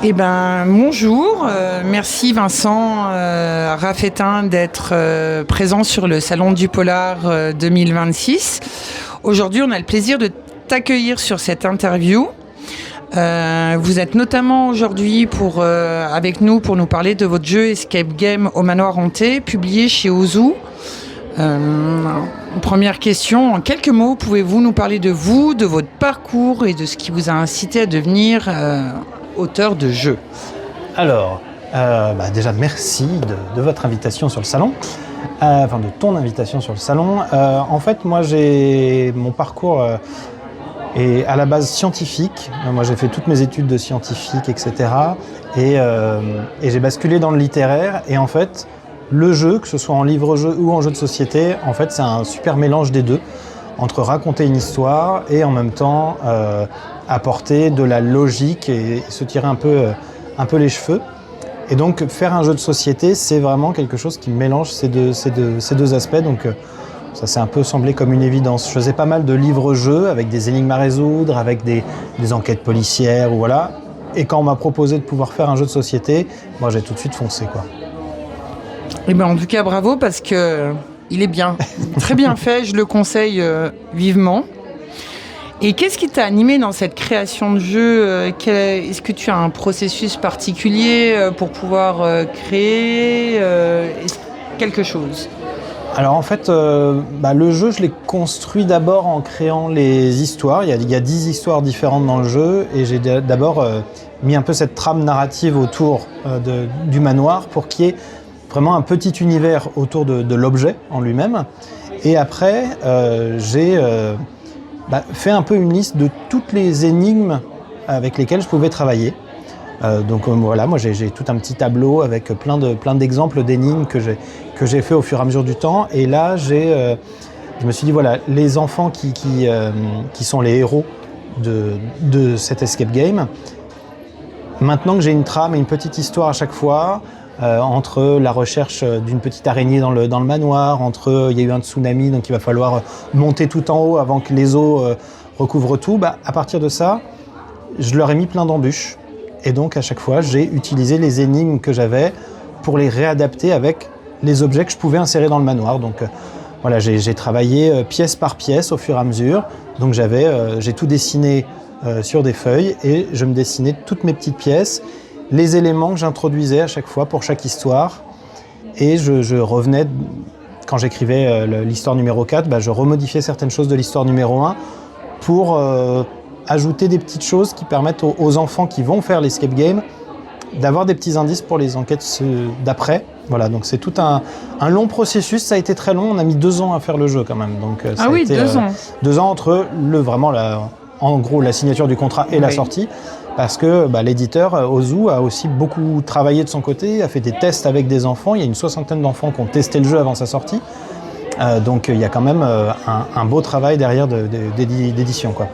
Eh ben, bonjour, merci Vincent Raffetin d'être présent sur le Salon du Polar 2026. Aujourd'hui, on a le plaisir de t'accueillir sur cette interview. Vous êtes notamment aujourd'hui avec nous pour nous parler de votre jeu Escape Game au Manoir Hanté, publié chez Ozu. Première question, en quelques mots, pouvez-vous nous parler de vous, de votre parcours et de ce qui vous a incité à devenir auteur de jeux? Alors, déjà merci de votre invitation sur le salon, de ton invitation sur le salon. En fait, moi, mon parcours est à la base scientifique. Moi, j'ai fait toutes mes études de scientifique, etc. Et j'ai basculé dans le littéraire. Et en fait, le jeu, que ce soit en livre-jeu ou en jeu de société, en fait, c'est un super mélange des deux, entre raconter une histoire et en même temps apporter de la logique et se tirer un peu les cheveux. Et donc, faire un jeu de société, c'est vraiment quelque chose qui mélange ces deux aspects. Donc, ça s'est un peu semblé comme une évidence. Je faisais pas mal de livres-jeux avec des énigmes à résoudre, avec des enquêtes policières, ou voilà. Et quand on m'a proposé de pouvoir faire un jeu de société, moi, j'ai tout de suite foncé, quoi. Eh ben, en tout cas, bravo, parce que il est bien, très bien fait, je le conseille vivement. Et qu'est-ce qui t'a animé dans cette création de jeu? Est-ce que tu as un processus particulier pour pouvoir créer quelque chose? Alors en fait, le jeu, je l'ai construit d'abord en créant les histoires. Il y a 10 histoires différentes dans le jeu et j'ai d'abord mis un peu cette trame narrative autour du manoir pour qu'il y ait vraiment un petit univers autour de l'objet en lui-même. Et après, j'ai fait un peu une liste de toutes les énigmes avec lesquelles je pouvais travailler. Voilà, moi j'ai tout un petit tableau avec plein d'exemples d'énigmes que j'ai fait au fur et à mesure du temps. Et là, je me suis dit, voilà, les enfants qui sont les héros de cet escape game, maintenant que j'ai une trame et une petite histoire à chaque fois, entre la recherche d'une petite araignée dans le manoir, il y a eu un tsunami, donc il va falloir monter tout en haut avant que les eaux recouvrent tout, à partir de ça, je leur ai mis plein d'embûches. Et donc à chaque fois, j'ai utilisé les énigmes que j'avais pour les réadapter avec les objets que je pouvais insérer dans le manoir. Donc voilà, j'ai travaillé pièce par pièce au fur et à mesure. Donc j'ai tout dessiné sur des feuilles et je me dessinais toutes mes petites pièces, les éléments que j'introduisais à chaque fois pour chaque histoire. Et je revenais, quand j'écrivais l'histoire numéro 4, je remodifiais certaines choses de l'histoire numéro 1 pour ajouter des petites choses qui permettent aux enfants qui vont faire l'escape game d'avoir des petits indices pour les enquêtes d'après. Voilà, donc c'est tout un long processus. Ça a été très long, on a mis 2 ans à faire le jeu quand même. Donc, ça a été, 2 ans. 2 ans entre en gros la signature du contrat et la sortie. Parce que l'éditeur Ozu a aussi beaucoup travaillé de son côté, a fait des tests avec des enfants. Il y a une 60aine d'enfants qui ont testé le jeu avant sa sortie. Donc il y a quand même un beau travail derrière d'édition, quoi.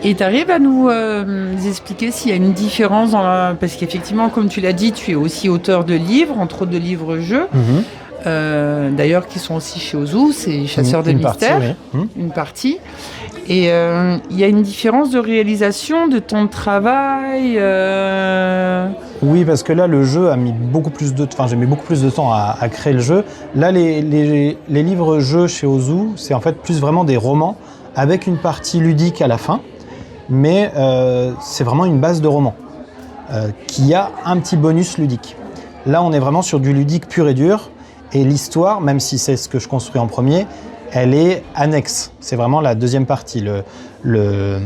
Et tu arrives à nous expliquer s'il y a une différence parce qu'effectivement, comme tu l'as dit, tu es aussi auteur de livres, entre autres de livres-jeux, d'ailleurs qui sont aussi chez Ozu, c'est Chasseurs de mystères, une partie. Et il y a une différence de réalisation de ton travail Oui, parce que là, le jeu a mis beaucoup plus de temps. J'ai mis beaucoup plus de temps à créer le jeu. Là, les livres-jeux chez Ozu, c'est en fait plus vraiment des romans avec une partie ludique à la fin. Mais c'est vraiment une base de roman qui a un petit bonus ludique. Là, on est vraiment sur du ludique pur et dur. Et l'histoire, même si c'est ce que je construis en premier, elle est annexe. C'est vraiment la deuxième partie. Le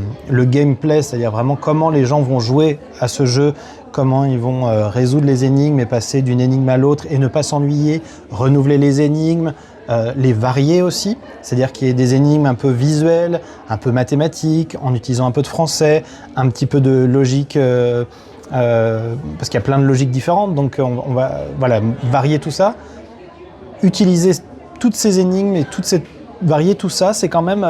gameplay, c'est-à-dire vraiment comment les gens vont jouer à ce jeu, comment ils vont résoudre les énigmes et passer d'une énigme à l'autre et ne pas s'ennuyer, renouveler les énigmes, les varier aussi, c'est-à-dire qu'il y ait des énigmes un peu visuelles, un peu mathématiques, en utilisant un peu de français, un petit peu de logique, parce qu'il y a plein de logiques différentes, donc on va varier tout ça. Utiliser toutes ces énigmes et varier tout ça, c'est quand même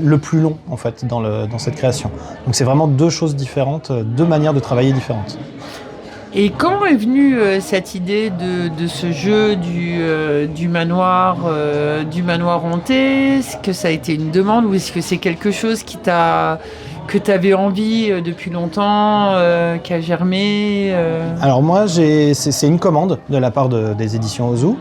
le plus long en fait dans cette création. Donc c'est vraiment 2 choses différentes, 2 manières de travailler différentes. Et comment est venue cette idée de ce jeu du manoir hanté? Est-ce que ça a été une demande ou est-ce que c'est quelque chose que tu avais envie depuis longtemps, qui a germé Alors moi, c'est une commande de la part des éditions Ozu,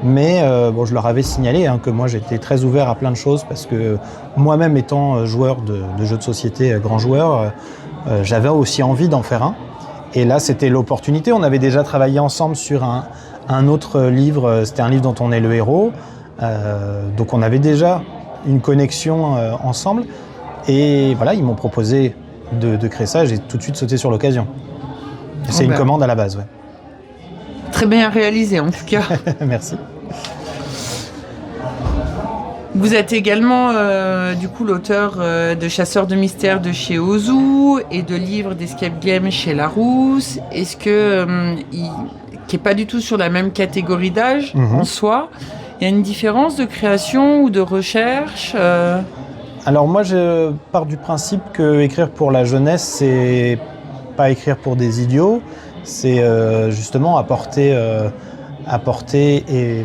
mais je leur avais signalé que moi j'étais très ouvert à plein de choses parce que moi-même étant joueur de jeux de société, grand joueur, j'avais aussi envie d'en faire un. Et là, c'était l'opportunité. On avait déjà travaillé ensemble sur un autre livre, c'était un livre dont on est le héros, donc on avait déjà une connexion ensemble. Et voilà, ils m'ont proposé de créer ça, j'ai tout de suite sauté sur l'occasion. C'est une commande à la base, ouais. Très bien réalisé en tout cas. Merci. Vous êtes également du coup l'auteur de Chasseurs de mystères de chez Ozu et de livres d'escape game chez Larousse. Est-ce que, qui n'est pas du tout sur la même catégorie d'âge en soi, il y a une différence de création ou de recherche Alors moi je pars du principe que écrire pour la jeunesse, c'est pas écrire pour des idiots, c'est justement apporter et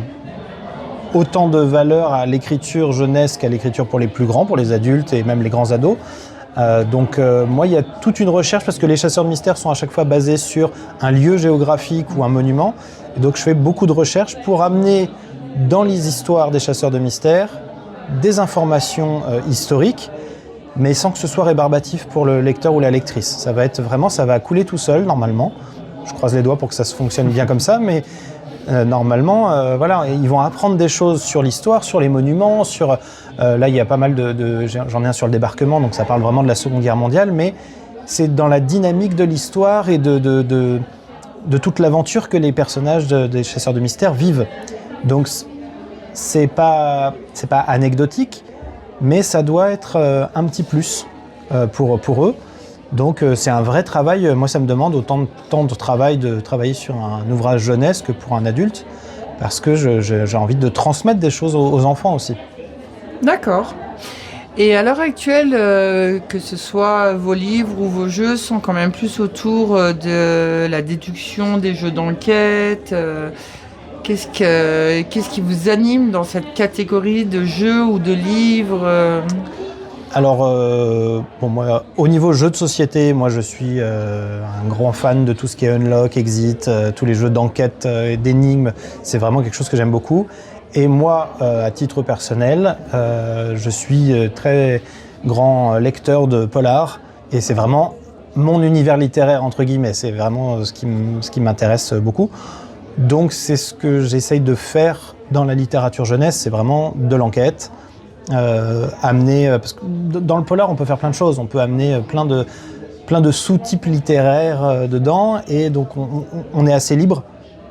autant de valeur à l'écriture jeunesse qu'à l'écriture pour les plus grands, pour les adultes et même les grands ados. Moi, il y a toute une recherche parce que les chasseurs de mystères sont à chaque fois basés sur un lieu géographique ou un monument. Et donc, je fais beaucoup de recherches pour amener dans les histoires des chasseurs de mystères des informations historiques, mais sans que ce soit rébarbatif pour le lecteur ou la lectrice. Ça va couler tout seul normalement. Je croise les doigts pour que ça se fonctionne bien comme ça, mais normalement, voilà, ils vont apprendre des choses sur l'histoire, sur les monuments, là il y a pas mal j'en ai un sur le débarquement, donc ça parle vraiment de la Seconde Guerre mondiale, mais c'est dans la dynamique de l'histoire et de toute l'aventure que les personnages des chasseurs de mystères vivent. Donc c'est pas anecdotique, mais ça doit être un petit plus pour eux. Donc c'est un vrai travail. Moi, ça me demande autant de temps de travailler sur un ouvrage jeunesse que pour un adulte, parce que j'ai envie de transmettre des choses aux enfants aussi. D'accord. Et à l'heure actuelle, que ce soit vos livres ou vos jeux sont quand même plus autour de la déduction des jeux d'enquête. Qu'est-ce qui vous anime dans cette catégorie de jeux ou de livres Alors, moi, au niveau jeux de société, moi je suis un grand fan de tout ce qui est Unlock, Exit, tous les jeux d'enquête et d'énigmes. C'est vraiment quelque chose que j'aime beaucoup. Et moi, à titre personnel, je suis très grand lecteur de polar. Et c'est vraiment mon univers littéraire, entre guillemets. C'est vraiment ce qui m'intéresse beaucoup. Donc c'est ce que j'essaye de faire dans la littérature jeunesse, c'est vraiment de l'enquête. Parce que dans le polar on peut faire plein de choses, on peut amener plein de sous-types littéraires dedans, et donc on est assez libre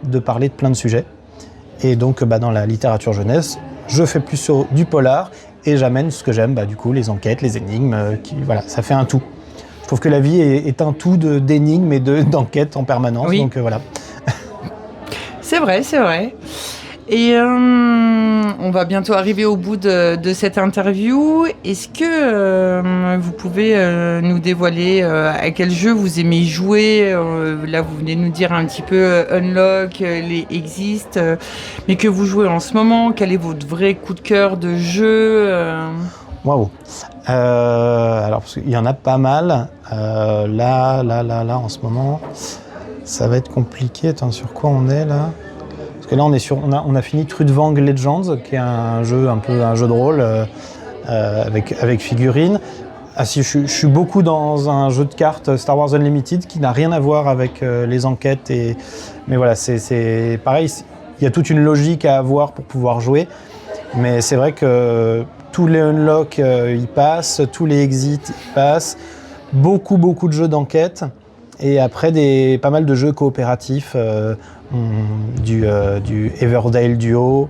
de parler de plein de sujets. Et donc dans la littérature jeunesse, je fais plus du polar et j'amène ce que j'aime, du coup les enquêtes, les énigmes, voilà, ça fait un tout. Je trouve que la vie est un tout d'énigmes et d'enquêtes en permanence, oui. Donc voilà. C'est vrai. Et on va bientôt arriver au bout de cette interview. Est-ce que vous pouvez nous dévoiler à quel jeu vous aimez jouer là, vous venez de nous dire un petit peu Unlock, les Exist, mais que vous jouez en ce moment. Quel est votre vrai coup de cœur de jeu Waouh. Alors, parce qu'il y en a pas mal. Là, en ce moment, ça va être compliqué. Attends, sur quoi on est là ? Parce que là, on a fini Trudvang Legends, qui est un jeu de rôle avec figurines. Je suis beaucoup dans un jeu de cartes Star Wars Unlimited qui n'a rien à voir avec les enquêtes. Mais voilà, c'est pareil. Il y a toute une logique à avoir pour pouvoir jouer. Mais c'est vrai que tous les Unlock y passent, tous les Exits y passent. Beaucoup de jeux d'enquête. Et après, pas mal de jeux coopératifs, du Everdale Duo,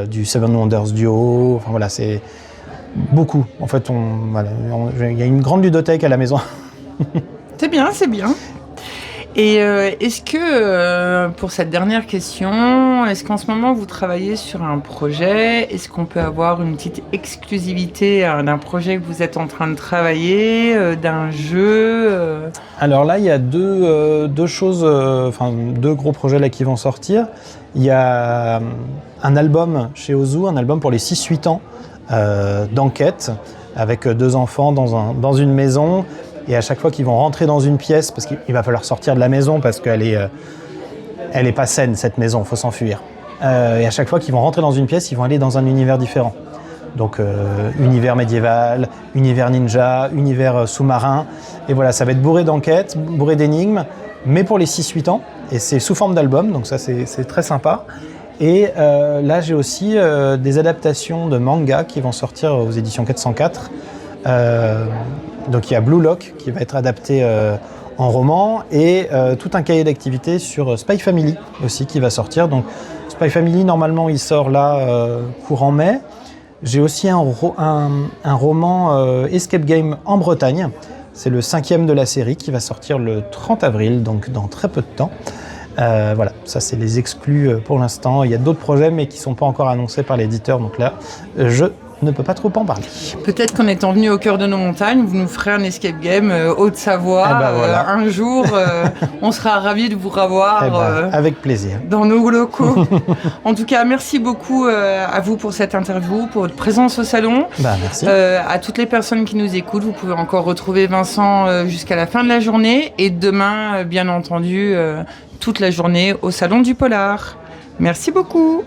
du Seven Wonders Duo, enfin voilà, c'est beaucoup. En fait, il y a une grande ludothèque à la maison. C'est bien. Et est-ce que, pour cette dernière question, est-ce qu'en ce moment vous travaillez sur un projet ? Est-ce qu'on peut avoir une petite exclusivité d'un projet que vous êtes en train de travailler, d'un jeu Alors là, il y a deux gros projets là qui vont sortir. Il y a un album chez Ozu, un album pour les 6-8 ans d'enquête. avec 2 enfants dans une maison. Et à chaque fois qu'ils vont rentrer dans une pièce, parce qu'il va falloir sortir de la maison parce qu'elle est pas saine, cette maison, il faut s'enfuir. Et à chaque fois qu'ils vont rentrer dans une pièce, ils vont aller dans un univers différent. Donc univers médiéval, univers ninja, univers sous-marin. Et voilà, ça va être bourré d'enquêtes, bourré d'énigmes, mais pour les 6-8 ans. Et c'est sous forme d'album, donc ça c'est très sympa. Et là j'ai aussi des adaptations de manga qui vont sortir aux éditions 404. Donc il y a Blue Lock qui va être adapté en roman et tout un cahier d'activités sur Spy Family aussi qui va sortir. Donc Spy Family normalement il sort là courant mai. J'ai aussi un roman Escape Game en Bretagne. C'est le 5e de la série qui va sortir le 30 avril, donc dans très peu de temps. Voilà, ça c'est les exclus pour l'instant. Il y a d'autres projets mais qui ne sont pas encore annoncés par l'éditeur. Donc là, je ne peux pas trop en parler. Peut-être qu'en étant venu au cœur de nos montagnes, vous nous ferez un escape game Haute-Savoie. Voilà. Un jour, on sera ravis de vous revoir avec plaisir. Dans nos locaux. En tout cas, merci beaucoup à vous pour cette interview, pour votre présence au salon. Merci. À toutes les personnes qui nous écoutent, vous pouvez encore retrouver Vincent jusqu'à la fin de la journée et demain, bien entendu, toute la journée au Salon du Polar. Merci beaucoup.